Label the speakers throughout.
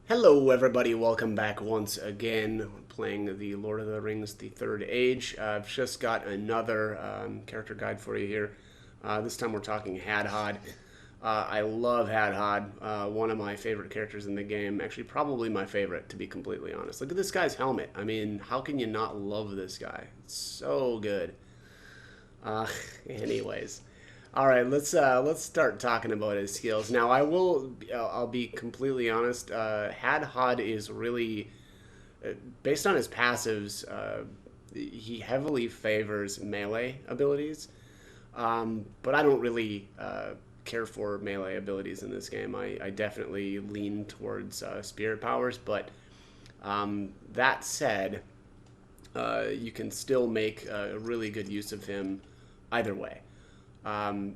Speaker 1: Hello everybody, welcome back once again, playing the Lord of the Rings, the Third Age. I've just got another character guide for you here. This time we're talking Hadhod. I love Hadhod, one of my favorite characters in the game, actually probably my favorite to be completely honest. Look at this guy's helmet. I mean, how can you not love this guy? It's so good. Uh, anyways. All right, let's start talking about his skills. Now, I'll be completely honest. Hadhod is really based on his passives. He heavily favors melee abilities, but I don't really care for melee abilities in this game. I definitely lean towards spirit powers, but that said, you can still make a really good use of him either way. Um,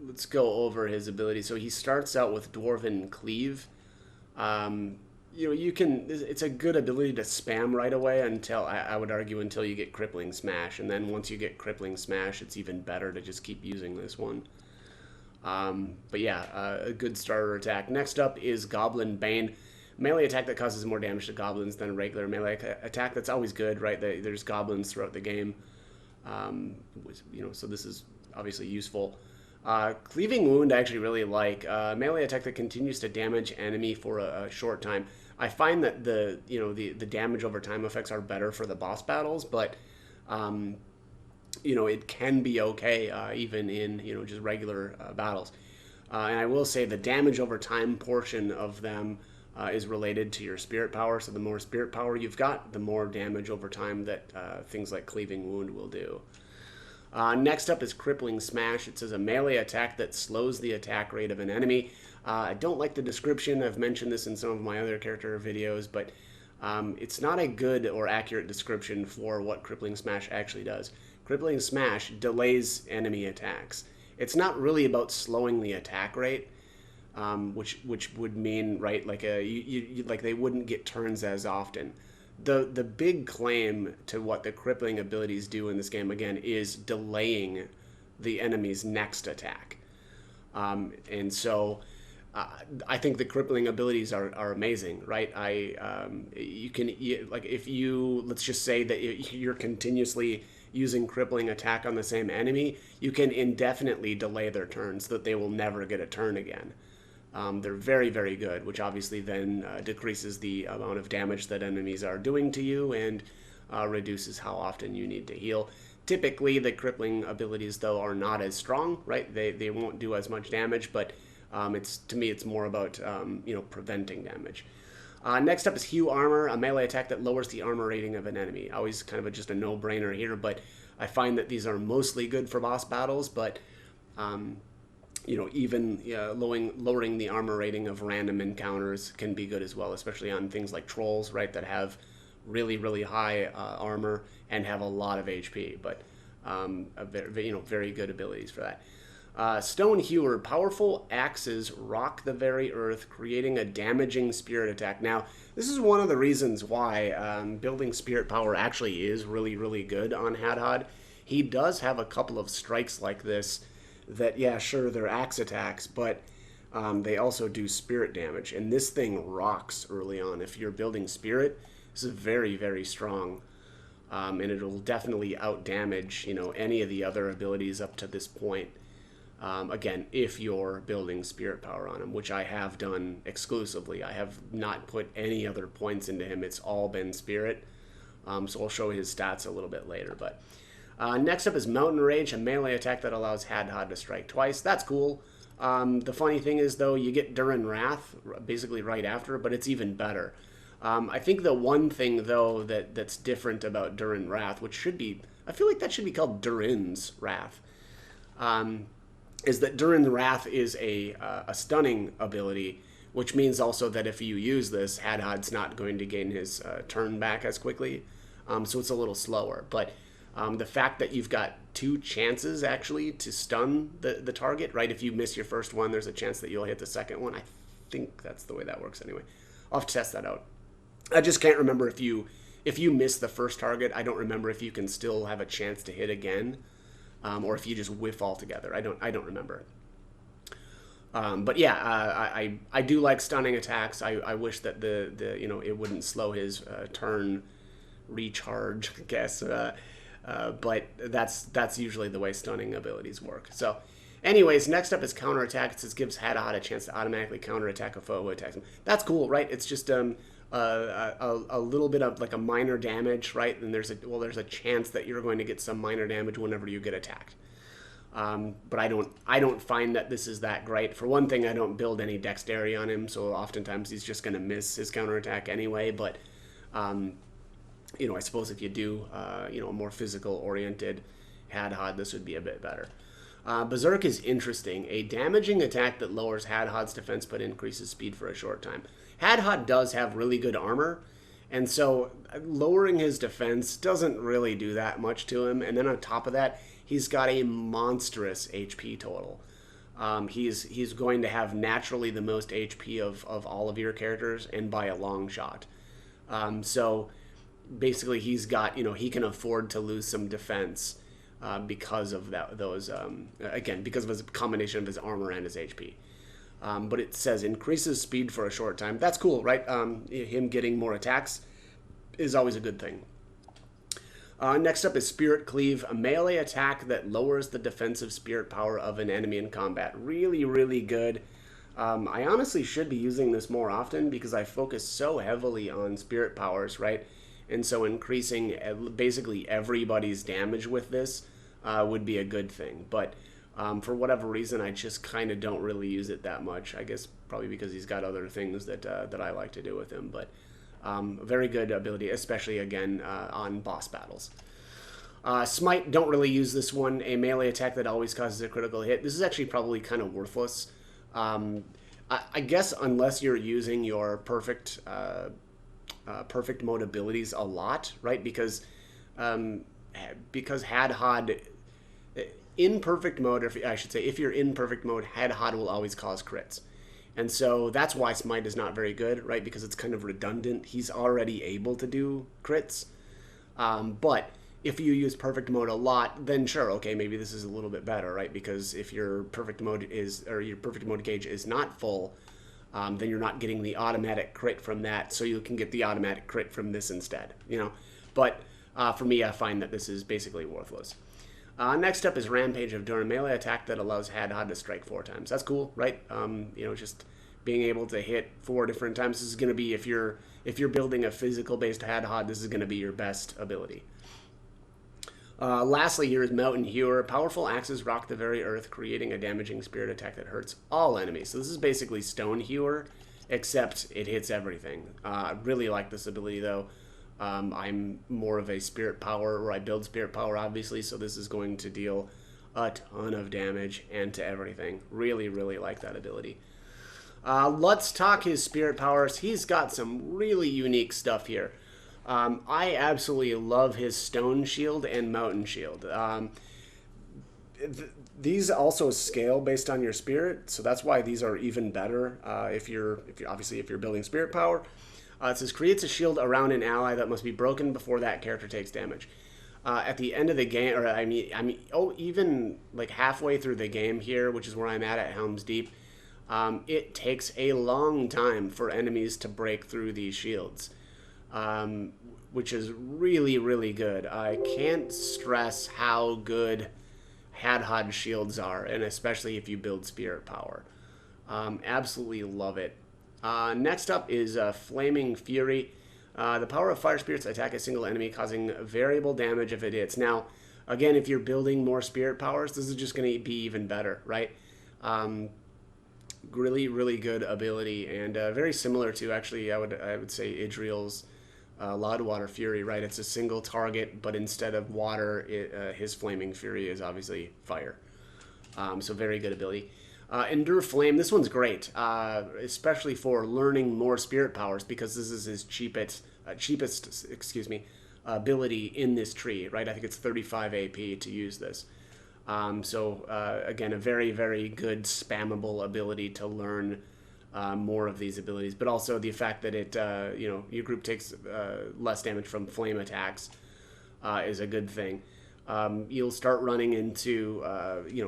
Speaker 1: let's go over his ability. So he starts out with Dwarven Cleave. Um, you can. It's a good ability to spam right away until I would argue until you get Crippling Smash, and then once you get Crippling Smash, it's even better to just keep using this one. But yeah, a good starter attack. Next up is Goblin Bane. Melee attack that causes more damage to goblins than a regular melee attack. That's always good, right? There's goblins throughout the game. So this is obviously useful. Cleaving Wound I actually really like. Melee attack that continues to damage enemy for a short time. I find that the damage over time effects are better for the boss battles, but it can be okay even in just regular battles. And I will say the damage over time portion of them is related to your spirit power. So the more spirit power you've got, the more damage over time that things like Cleaving Wound will do. Next up is Crippling Smash. It says a melee attack that slows the attack rate of an enemy. I don't like the description. I've mentioned this in some of my other character videos, but it's not a good or accurate description for what Crippling Smash actually does. Crippling Smash delays enemy attacks. It's not really about slowing the attack rate, which would mean, right, like like they wouldn't get turns as often. The big claim to what the crippling abilities do in this game again is delaying the enemy's next attack, and so I think the crippling abilities are amazing, right? Like if you, let's just say that you're continuously using crippling attack on the same enemy, you can indefinitely delay their turns so that they will never get a turn again. They're very, very good, which obviously then decreases the amount of damage that enemies are doing to you and reduces how often you need to heal. Typically, the crippling abilities, though, are not as strong, right? They won't do as much damage, but to me, it's more about preventing damage. Next up is Hue Armor, a melee attack that lowers the armor rating of an enemy. Always kind of just a no-brainer here, but I find that these are mostly good for boss battles, but even lowering the armor rating of random encounters can be good as well, especially on things like trolls, right, that have really, really high armor and have a lot of HP, but very good abilities for that. Stone Hewer, powerful axes rock the very earth, creating a damaging spirit attack. Now, this is one of the reasons why building spirit power actually is really, really good on Hadhod. He does have a couple of strikes like this that, yeah, sure, they're axe attacks, but they also do spirit damage. And this thing rocks early on. If you're building spirit, this is very, very strong. And it'll definitely out-damage, any of the other abilities up to this point. Again, if you're building spirit power on him, which I have done exclusively. I have not put any other points into him. It's all been spirit. So I'll show his stats a little bit later. But next up is Mountain Rage, a melee attack that allows Hadhod to strike twice. That's cool. The funny thing is, though, you get Durin Wrath basically right after, but it's even better. I think the one thing, though, that's different about Durin Wrath, which should be, I feel like that should be called Durin's Wrath, is that Durin's Wrath is a stunning ability, which means also that if you use this, Hadhod's not going to gain his turn back as quickly, so it's a little slower. But the fact that you've got two chances actually to stun the target, right? If you miss your first one, there's a chance that you'll hit the second one. I think that's the way that works anyway. I'll have to test that out. I just can't remember if you miss the first target. I don't remember if you can still have a chance to hit again, or if you just whiff altogether. I don't remember. But yeah, I do like stunning attacks. I wish that the it wouldn't slow his turn recharge, I guess. But that's usually the way stunning abilities work. So, anyways, next up is counterattack. It says gives Hadhod a chance to automatically counterattack a foe who attacks him. That's cool, right? It's just a little bit of like a minor damage, right? And there's a chance that you're going to get some minor damage whenever you get attacked. But I don't find that this is that great. For one thing, I don't build any dexterity on him, so oftentimes he's just going to miss his counterattack anyway. But I suppose if you do a more physical oriented Hadhod, this would be a bit better. Berserk is interesting. A damaging attack that lowers Hadhod's defense but increases speed for a short time. Hadhod does have really good armor, and so lowering his defense doesn't really do that much to him. And then on top of that, he's got a monstrous HP total. He's going to have naturally the most HP of all of your characters, and by a long shot. So basically, he's got he can afford to lose some defense because of because of his combination of his armor and his HP. But it says increases speed for a short time. That's cool, right? Him getting more attacks is always a good thing. Next up is Spirit Cleave, a melee attack that lowers the defensive spirit power of an enemy in combat. Really, really good. I honestly should be using this more often because I focus so heavily on spirit powers, right? And so increasing basically everybody's damage with this would be a good thing. But for whatever reason, I just kind of don't really use it that much. I guess probably because he's got other things that I like to do with him. But very good ability, especially again on boss battles. Smite, don't really use this one. A melee attack that always causes a critical hit. This is actually probably kind of worthless. I guess unless you're using your perfect mode abilities a lot, right? Because Hadhod in perfect mode, or I should say, if you're in perfect mode, Hadhod will always cause crits. And so that's why Smite is not very good, right? Because it's kind of redundant. He's already able to do crits. But if you use perfect mode a lot, then sure, okay, maybe this is a little bit better, right? Because if your perfect mode gauge is not full, then you're not getting the automatic crit from that, so you can get the automatic crit from this instead, But for me, I find that this is basically worthless. Next up is Rampage of Durham, melee attack that allows Hadhod to strike 4 times. That's cool, right? Just being able to hit 4 different times. This is going to be, if you're building a physical-based Hadhod, this is going to be your best ability. Lastly, here is Mountain Hewer. Powerful axes rock the very earth, creating a damaging spirit attack that hurts all enemies. So this is basically Stone Hewer, except it hits everything. I really like this ability, though. I'm more of a spirit power, or I build spirit power, obviously, so this is going to deal a ton of damage and to everything. Really, really like that ability. Let's talk his spirit powers. He's got some really unique stuff here. I absolutely love his Stone Shield and Mountain Shield. These also scale based on your spirit, so that's why these are even better if you're building spirit power. It says creates a shield around an ally that must be broken before that character takes damage. At the end of the game, or even like halfway through the game here, which is where I'm at Helm's Deep, it takes a long time for enemies to break through these shields, which is really, really good. I can't stress how good Hadhod shields are, and especially if you build spirit power. Absolutely love it. Next up is Flaming Fury. The power of fire spirits attack a single enemy, causing variable damage if it hits. Now, again, if you're building more spirit powers, this is just going to be even better, right? Really, really good ability, and very similar to, actually, I would say Idriel's Loudwater Fury, right? It's a single target, but instead of water, his Flaming Fury is obviously fire. So very good ability. Endure Flame, this one's great, especially for learning more spirit powers, because this is his cheapest ability in this tree, right? I think it's 35 AP to use this. Again, a very, very good spammable ability to learn more of these abilities, but also the fact that it, your group takes less damage from flame attacks is a good thing. you'll start running into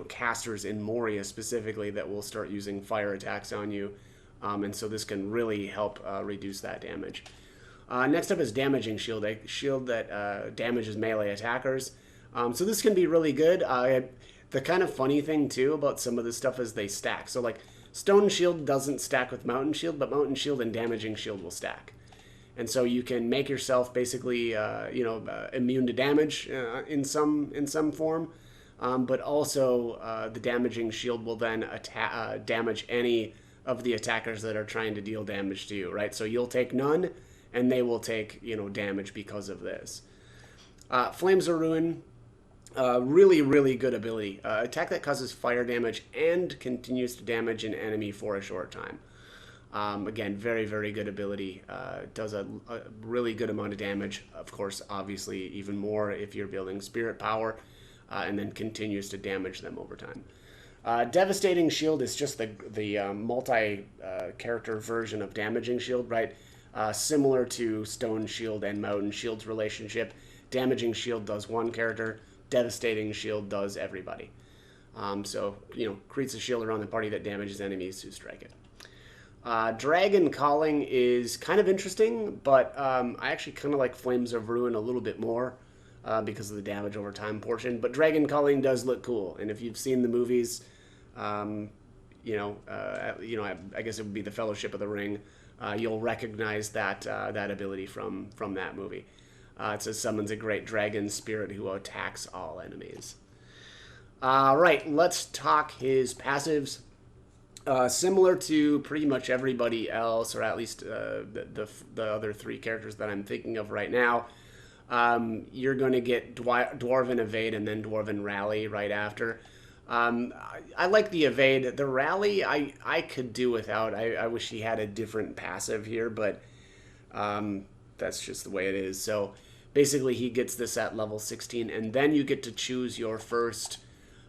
Speaker 1: casters in Moria specifically that will start using fire attacks on you, and so this can really help reduce that damage. Next up is Damaging Shield, a shield that damages melee attackers. So this can be really good. The kind of funny thing too about some of this stuff is they stack. So like Stone Shield doesn't stack with Mountain Shield, but Mountain Shield and Damaging Shield will stack. And so you can make yourself basically, immune to damage in some form, but also the Damaging Shield will then damage any of the attackers that are trying to deal damage to you, right? So you'll take none, and they will take damage because of this. Flames of Ruin, really, really good ability. Attack that causes fire damage and continues to damage an enemy for a short time. Again, very, very good ability. Does a really good amount of damage. Of course, obviously, even more if you're building spirit power, and then continues to damage them over time. Devastating Shield is just the multi-character version of Damaging Shield, right? Similar to Stone Shield and Mountain Shield's relationship. Damaging Shield does one character. Devastating Shield does everybody. Creates a shield around the party that damages enemies who strike it. Dragon Calling is kind of interesting, but I actually kind of like Flames of Ruin a little bit more because of the damage over time portion. But Dragon Calling does look cool, and if you've seen the movies, I guess it would be the Fellowship of the Ring. You'll recognize that ability from that movie. It says summons a great dragon spirit who attacks all enemies. Right, let's talk his passives. Similar to pretty much everybody else, or at least the other three characters that I'm thinking of right now, you're going to get Dwarven Evade and then Dwarven Rally right after. I like the Evade. The Rally I could do without. I wish he had a different passive here, but that's just the way it is. So basically he gets this at level 16, and then you get to choose your first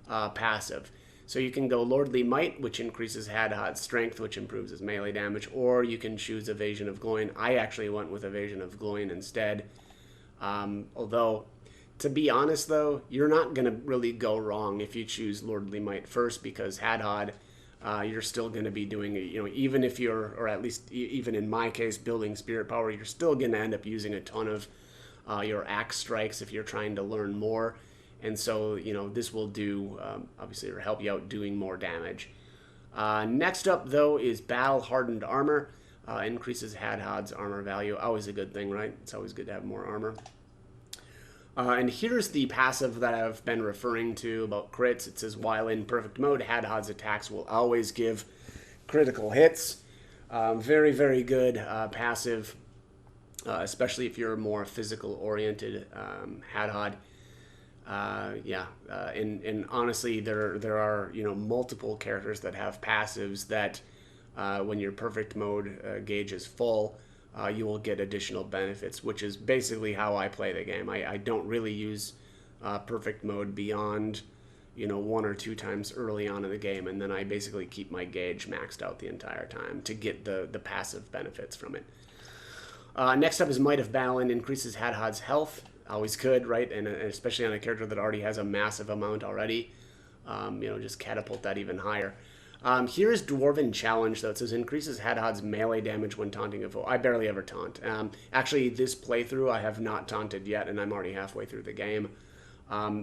Speaker 1: passive. So you can go Lordly Might, which increases Hadhod's strength, which improves his melee damage, or you can choose Evasion of Gloin. I actually went with Evasion of Gloin instead. Although, to be honest though, you're not going to really go wrong if you choose Lordly Might first, because Hadhod, you're still going to be doing, even if you're, or at least even in my case, building Spirit Power, you're still going to end up using a ton of your Axe Strikes if you're trying to learn more. And so, this will do, obviously, or help you out doing more damage. Next up, though, is Battle Hardened Armor. Increases Hadhod's armor value. Always a good thing, right? It's always good to have more armor. And here's the passive that I've been referring to about crits. It says, while in perfect mode, Hadhod's attacks will always give critical hits. Very, very good passive, especially if you're a more physical-oriented Hadhod. And honestly, there are multiple characters that have passives that when your perfect mode gauge is full, you will get additional benefits, which is basically how I play the game. I don't really use perfect mode beyond one or two times early on in the game, and then I basically keep my gauge maxed out the entire time to get the passive benefits from it. Next up is Might of Balin. Increases Hadhod's health. Always good, right? And especially on a character that already has a massive amount already. Just catapult that even higher. Here's Dwarven Challenge, though. It says increases Hadhod's melee damage when taunting a foe. I barely ever taunt. Actually, this playthrough, I have not taunted yet, and I'm already halfway through the game,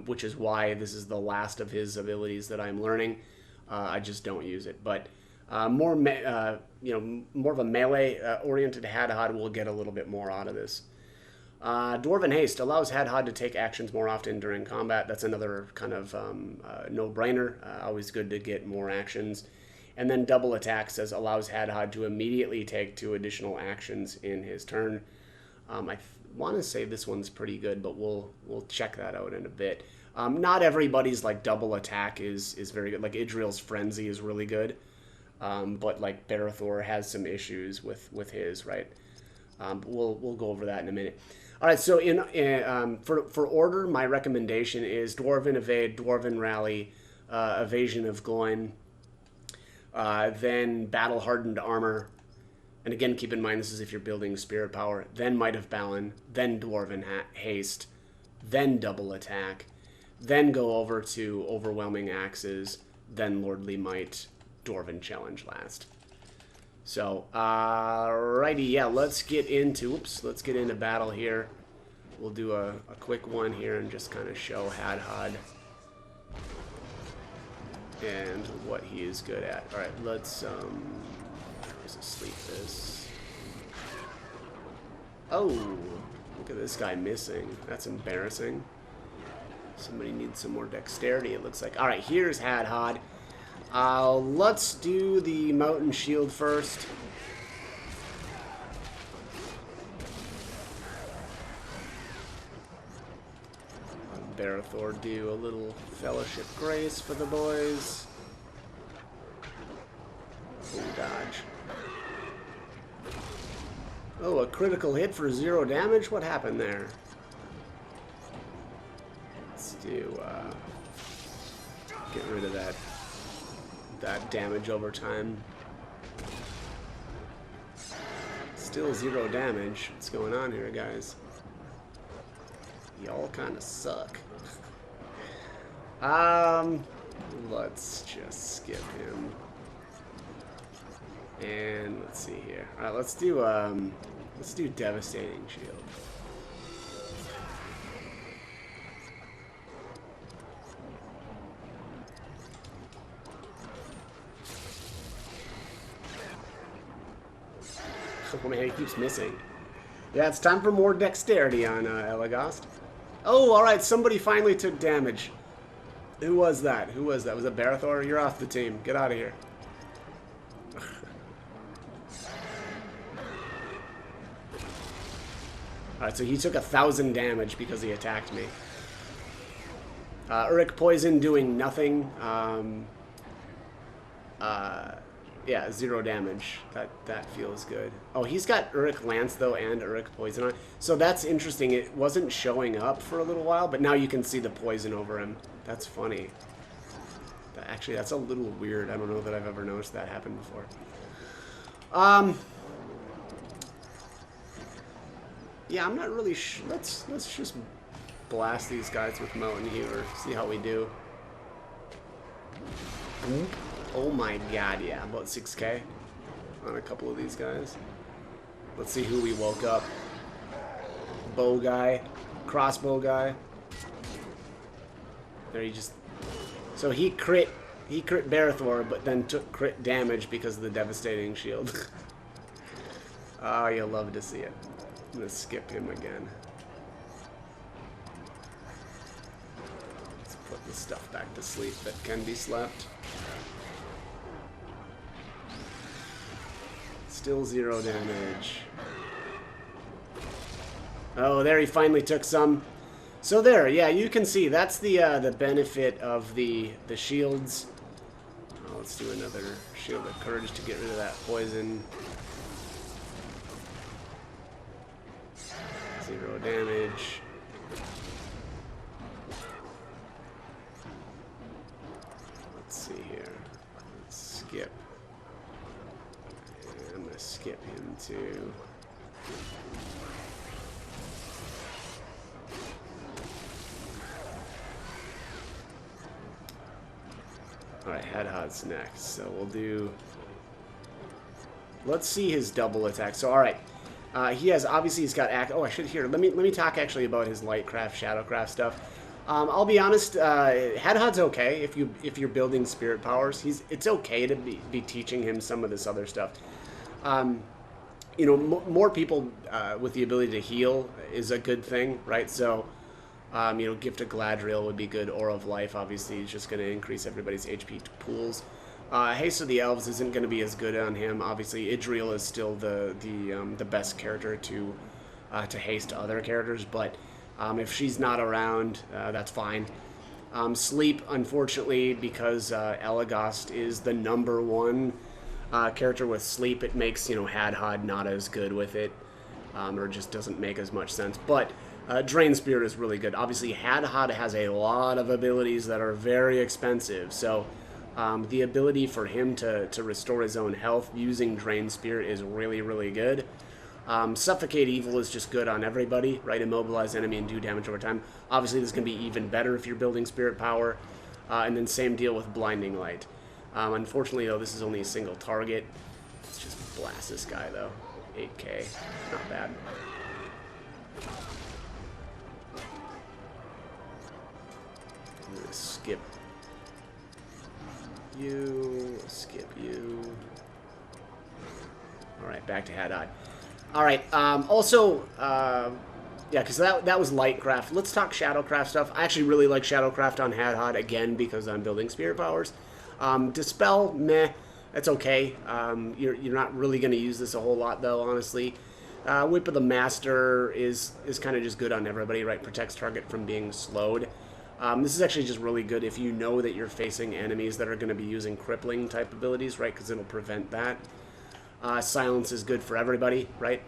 Speaker 1: which is why this is the last of his abilities that I'm learning. I just don't use it. But more of a melee-oriented Hadhod will get a little bit more out of this. Dwarven Haste allows Hadhod to take actions more often during combat. That's another kind of no-brainer. Always good to get more actions. And then Double Attack says allows Hadhod to immediately take 2 additional actions in his turn. I want to say this one's pretty good, but we'll check that out in a bit. Not everybody's Double Attack is very good. Like Idril's Frenzy is really good, but Barathor has some issues with his, right? We'll go over that in a minute. All right, so for order, my recommendation is Dwarven Evade, Dwarven Rally, Evasion of Gloin, then Battle Hardened Armor, and again, keep in mind this is if you're building Spirit Power, then Might of Balin, then Dwarven Haste, then Double Attack, then go over to Overwhelming Axes, then Lordly Might, Dwarven Challenge last. So, righty, yeah, let's get into battle here. We'll do a quick one here and just kind of show Hadhod and what he is good at. All right, let's, where's the sleep this? Oh, look at this guy missing. That's embarrassing. Somebody needs some more dexterity, it looks like. All right, here's Hadhod. Let's do the Mountain Shield first. Barathor do a little Fellowship Grace for the boys. Oh, dodge. Oh, a critical hit for 0 damage? What happened there? Let's do, get rid of that damage over time. Still 0 damage. What's going on here, guys? Y'all kind of suck. Let's just skip him. And let's see here. All right, let's do Devastating Shield. Oh man, he keeps missing. Yeah, it's time for more dexterity on Elagast. Oh, alright, somebody finally took damage. Who was that? Who was that? Was it Barathor? You're off the team. Get out of here. Alright, so he took 1,000 damage because he attacked me. Uric Poison doing nothing. Yeah, 0 damage. That feels good. Oh, he's got Uric Lance, though, and Uric Poison on. So that's interesting. It wasn't showing up for a little while, but now you can see the poison over him. That's funny. Actually, that's a little weird. I don't know that I've ever noticed that happen before. Yeah, I'm not really sure. Let's just blast these guys with Mountain Healer. See how we do. Oh my god, yeah, about 6k on a couple of these guys. Let's see who we woke up. Bow guy, crossbow guy. There he just... So he crit Barathor, but then took crit damage because of the Devastating Shield. Oh, you'll love to see it. I'm gonna skip him again. Let's put the stuff back to sleep that can be slept. Still 0 damage. Oh, there he finally took some. So there, yeah, you can see that's the benefit of the shields. Oh, let's do another Shield of Courage to get rid of that poison. 0 damage. Let's see here. Let's skip. And I'm gonna skip him too. Alright, Hadhod's next. So we'll do... Let's see his double attack. So, alright. He has, obviously he's got oh, I should hear. Let me talk actually about his Lightcraft, Shadowcraft stuff. I'll be honest, Hadhod's okay if you're building spirit powers. It's okay to be teaching him some of this other stuff. You know, more people with the ability to heal is a good thing, right? So, you know, Gift of Galadriel would be good. Aura of Life, obviously, is just going to increase everybody's HP pools. Haste of the Elves isn't going to be as good on him. Obviously, Idriel is still the best character to haste other characters, but if she's not around, that's fine. Sleep, unfortunately, because Elagast is the #1 character with sleep, it makes, you know, Hadhod not as good with it, or just doesn't make as much sense. But Drain Spirit is really good. Obviously, Hadhod has a lot of abilities that are very expensive, so the ability for him to restore his own health using Drain Spirit is really, really good. Suffocate Evil is just good on everybody, right? Immobilize enemy and do damage over time. Obviously, this is going to be even better if you're building Spirit Power. And then same deal with Blinding Light. Unfortunately, though, this is only a single target. Let's just blast this guy, though. 8k. Not bad. I'm going to skip you. Skip you. Alright, back to Hadhod. Alright, yeah, because that was Lightcraft. Let's talk Shadowcraft stuff. I actually really like Shadowcraft on Hadhod, again, because I'm building Spirit Powers. Dispel, meh, that's okay. You're not really going to use this a whole lot, though, honestly. Whip of the Master is kind of just good on everybody, right? Protects target from being slowed. This is actually just really good if you know that you're facing enemies that are going to be using crippling type abilities, right? Because it'll prevent that. Silence is good for everybody, right?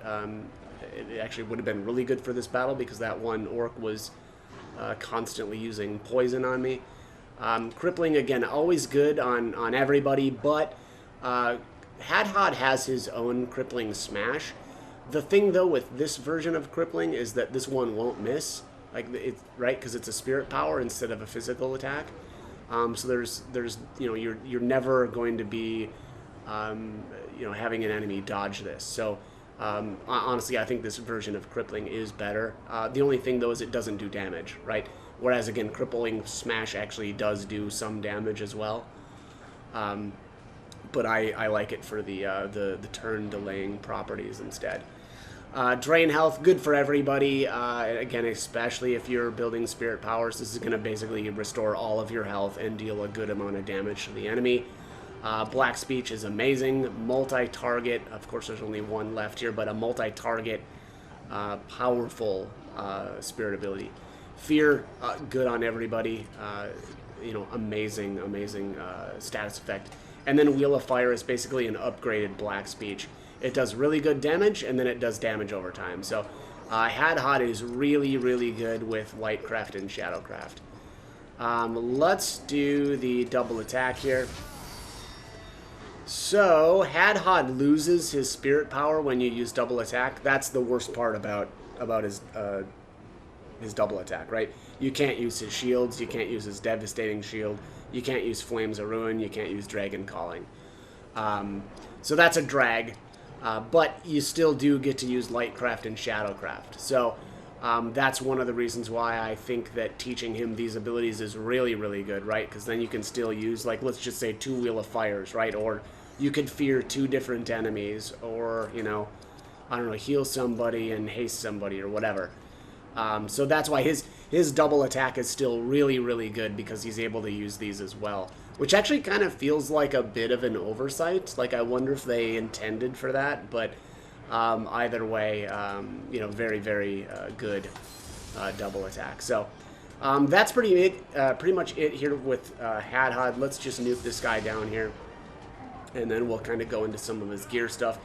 Speaker 1: It actually would have been really good for this battle because that one orc was constantly using poison on me. Crippling, again, always good on everybody, but Hadhod has his own crippling smash. The thing, though, with this version of crippling is that this one won't miss, right? Because it's a spirit power instead of a physical attack. So there's you're never going to be having an enemy dodge this. So honestly, I think this version of crippling is better. The only thing, though, is it doesn't do damage, right? Whereas, again, crippling smash actually does do some damage as well. But I like it for the turn delaying properties instead. Drain health, good for everybody. Again, especially if you're building spirit powers, this is going to basically restore all of your health and deal a good amount of damage to the enemy. Black Speech is amazing. Multi-target, of course there's only one left here, but a multi-target powerful spirit ability. Fear, good on everybody. Amazing status effect. And then Wheel of Fire is basically an upgraded Black Speech. It does really good damage, and then it does damage over time. So Hadhod is really, really good with Lightcraft and Shadowcraft. Let's do the double attack here. So Hadhod loses his spirit power when you use double attack. That's the worst part about his double attack, right? You can't use his shields, you can't use his devastating shield, you can't use Flames of Ruin, you can't use Dragon Calling. So that's a drag, but you still do get to use Lightcraft and Shadowcraft. So that's one of the reasons why I think that teaching him these abilities is really, really good, right? Because then you can still use, like, let's just say 2 Wheel of Fires, right? Or you could fear 2 different enemies, or, I don't know, heal somebody and haste somebody or whatever. So that's why his double attack is still really, really good, because he's able to use these as well. Which actually kind of feels like a bit of an oversight. Like, I wonder if they intended for that, but either way, very, very good double attack. So that's pretty much it here with Hadhod. Let's just nuke this guy down here, and then we'll kind of go into some of his gear stuff.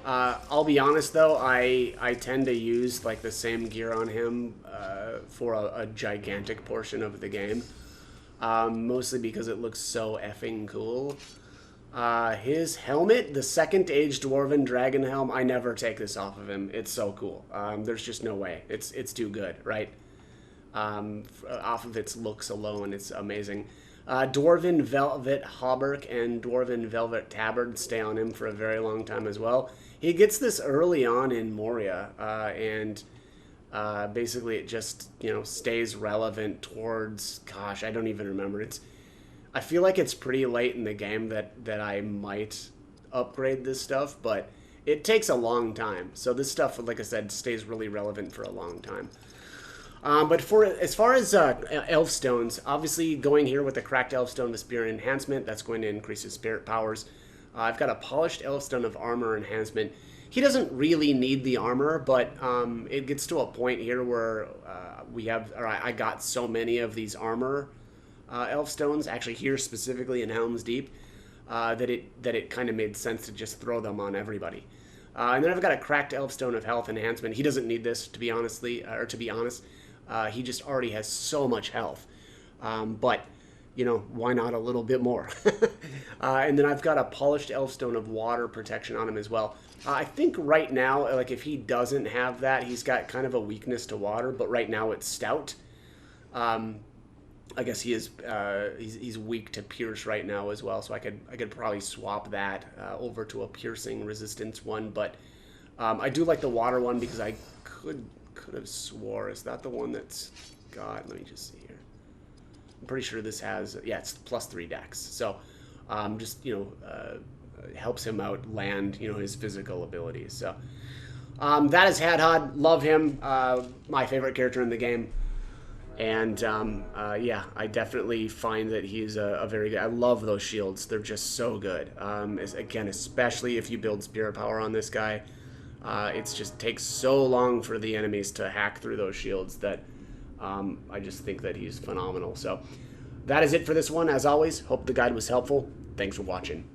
Speaker 1: I'll be honest, though, I tend to use like the same gear on him for a gigantic portion of the game, mostly because it looks so effing cool. His helmet, the second age Dwarven Dragon Helm, I never take this off of him. It's so cool. There's just no way. It's too good, right? Off of its looks alone, it's amazing. Dwarven Velvet Hauberk and Dwarven Velvet Tabard stay on him for a very long time as well. He gets this early on in Moria, and basically it just, stays relevant towards, gosh, I don't even remember. I feel like it's pretty late in the game that I might upgrade this stuff, but it takes a long time. So this stuff, like I said, stays really relevant for a long time. But as far as elf stones, obviously going here with the cracked elf stone, the spear enhancement, that's going to increase his spirit powers. I've got a polished elf stone of armor enhancement. He doesn't really need the armor, but it gets to a point here where I got so many of these armor elf stones, actually here specifically in Helm's Deep, that it kind of made sense to just throw them on everybody. And then I've got a cracked elf stone of health enhancement. He doesn't need this, to be honest. He just already has so much health. But you know, why not a little bit more? And then I've got a polished elfstone of water protection on him as well. I think right now, like if he doesn't have that, he's got kind of a weakness to water, but right now it's stout. I guess he is he's weak to pierce right now as well, so I could probably swap that over to a piercing resistance one. But I do like the water one because I could have swore, is that the one that's got? Let me just see here. I'm pretty sure this has, yeah, it's +3 dex. So just, you know, helps him out land, you know, his physical abilities. So that is Hadhod. Love him. My favorite character in the game. And yeah, I definitely find that he's a very good. I love those shields. They're just so good. Again, especially if you build spirit power on this guy. It's just takes so long for the enemies to hack through those shields that I just think that he's phenomenal. So that is it for this one. As always, hope the guide was helpful. Thanks for watching.